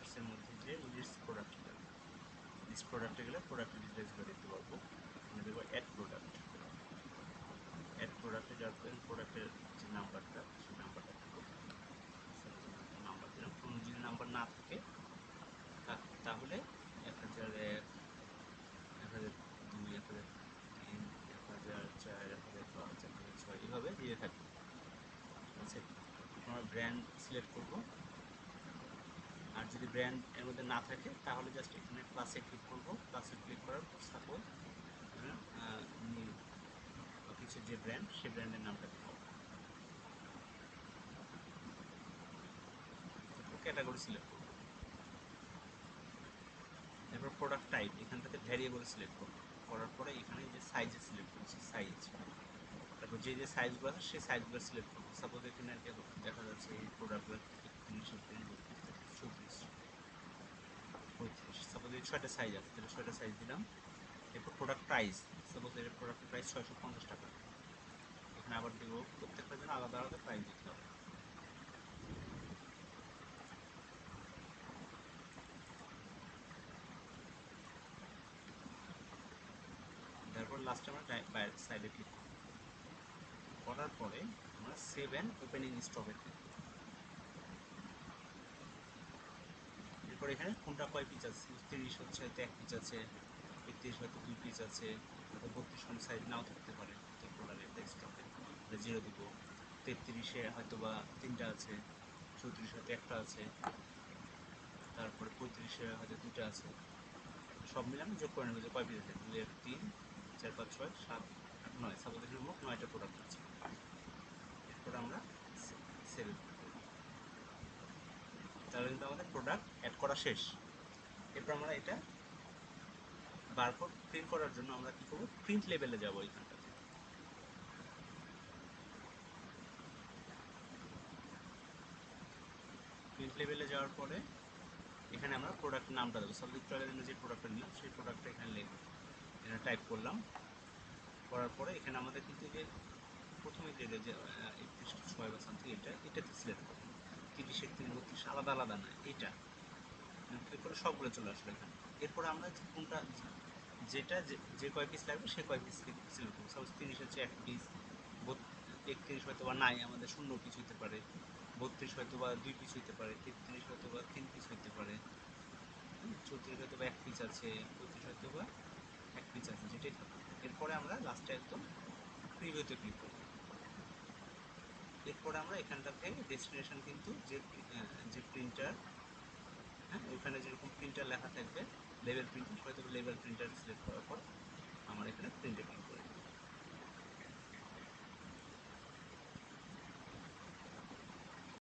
প্রোডাক্টসের মধ্যে যে লিস্ট প্রোডাক্ট যাবে, লিস্ট প্রোডাক্টে গেলে প্রোডাক্ট ডিটেলসগুলো দেখতে পারবো। এখানে দেখবো অ্যাড প্রোডাক্ট, অ্যাড প্রোডাক্টে যাওয়ার পরে প্রোডাক্টের যে নাম্বারটা সেই নাম্বারটা দেবো। নাম্বার দিলাম, কোনো যদি নাম্বার না থাকে তাহলে 1001, 1002, 1003, 1004, 1005, 1006 এভাবে দিয়ে থাকবে। ঠিক আছে, আমরা ব্র্যান্ড সিলেক্ট করব। আর যদি ব্র্যান্ড এর মধ্যে না থাকে তাহলে জাস্ট এখানে প্লাসে ক্লিক করব। প্লাসে ক্লিক করার পর সাপোজ কিছু যে ব্র্যান্ড সেই ব্র্যান্ডের নামটা দেবো। ক্যাটাগরি সিলেক্ট করব। এরপর প্রোডাক্ট টাইপ এখান থেকে ভ্যারিয়েবল সিলেক্ট করব। করার পরে এখানে যে সাইজে সিলেক্ট করছি সাইজ, তারপর যে যে সাইজগুলো আছে সেই সাইজগুলো সিলেক্ট করবো। সাপোজ এখানে দেখা যাচ্ছে এই প্রোডাক্টগুলো 31, 32, 34, 35, সাপোজ এই 6টা সাইজ আছে, তাহলে 6টা সাইজ দিলাম। এরপর প্রোডাক্ট প্রাইস, সাপোজ এর প্রোডাক্টের প্রাইস 650 টাকা, এখানে আবার দেবো প্রত্যেকটার জন্য আলাদা আলাদা প্রাইস দিতে হবে। তারপর লাস্টে আমরা বাইরের সাইডে ক্লিক করব। করার পরে আমরা সেভ অ্যান্ড ওপেনিং স্টকে ক্লিক করব। এরপর এখানে কোনটা কয় পিস আছে, 30 হচ্ছে হয়তো 1 পিস আছে, 31 হয়তো 2 পিস আছে, হয়তো 32 কোনো সাইজ নাও থাকতে পারে প্রত্যেক প্রোডাক্টের স্টকে, 0 দিব। 33-এ হয়তো বা 3টা আছে, 34 হয়তো 1টা আছে, তারপরে 35-এ হয়তো 2টা আছে, সব মিলে আমি যোগ করে নেবো যে কয় পিস আছে। 2, 1, 3, 4, 5, 6, 7, 8, 9, সাপোজ এখানে মোট 9টা প্রোডাক্ট আছে। এরপর আমরা সেভ করব। তাহলে কিন্তু আমাদের প্রোডাক্ট অ্যাড করা শেষ। এরপর আমরা এটা বারকোড প্রিন্ট করার জন্য আমরা কি করব, প্রিন্ট লেভেলে যাব। এখানটাতে প্রিন্ট লেভেলে যাওয়ার পরে এখানে আমরা প্রোডাক্ট নামটা দেবো। সাপোজ টয়লের জন্য যে প্রোডাক্টটা নিলাম সেই প্রোডাক্টটা এখানে এখানে টাইপ করলাম। করার পরে এখানে আমাদের কিন্তু যে প্রথমে যে 31-6 বা সামথিং এটাতে সিলেক্ট করবো। 30, 31, 32 আলাদা আলাদা না, এটা ক্লিক করে সবগুলো চলে আসলো এখানে। এরপরে আমরা কোনটা যেটা যে কয় পিস লাগবে সে কয় পিস সিলেক্ট করবো। সাপোজ 30 হচ্ছে 1 পিস, 31 হয়তো বা নাই, আমাদের 0 পিস হইতে পারে, 32 হয়তো বা 2 পিস হইতে পারে, 33 হয়তো বা 3 পিস হইতে পারে, 34 হয়তো বা 1 পিস আছে, 35 হয়তো বা 1 পিস আছে, যেটাই থাকুক। এরপরে আমরা লাস্টে একদম প্রিভিউতে ক্লিক করব। এরপরে আমরা এখানটা থেকে ডেস্টিনেশন কিন্তু যে প্রিন্টার, হ্যাঁ ওইখানে যেরকম প্রিন্টার লেখা থাকবে লেবেল প্রিন্টার, হয়তো লেবেল প্রিন্টার সিলেক্ট করার পর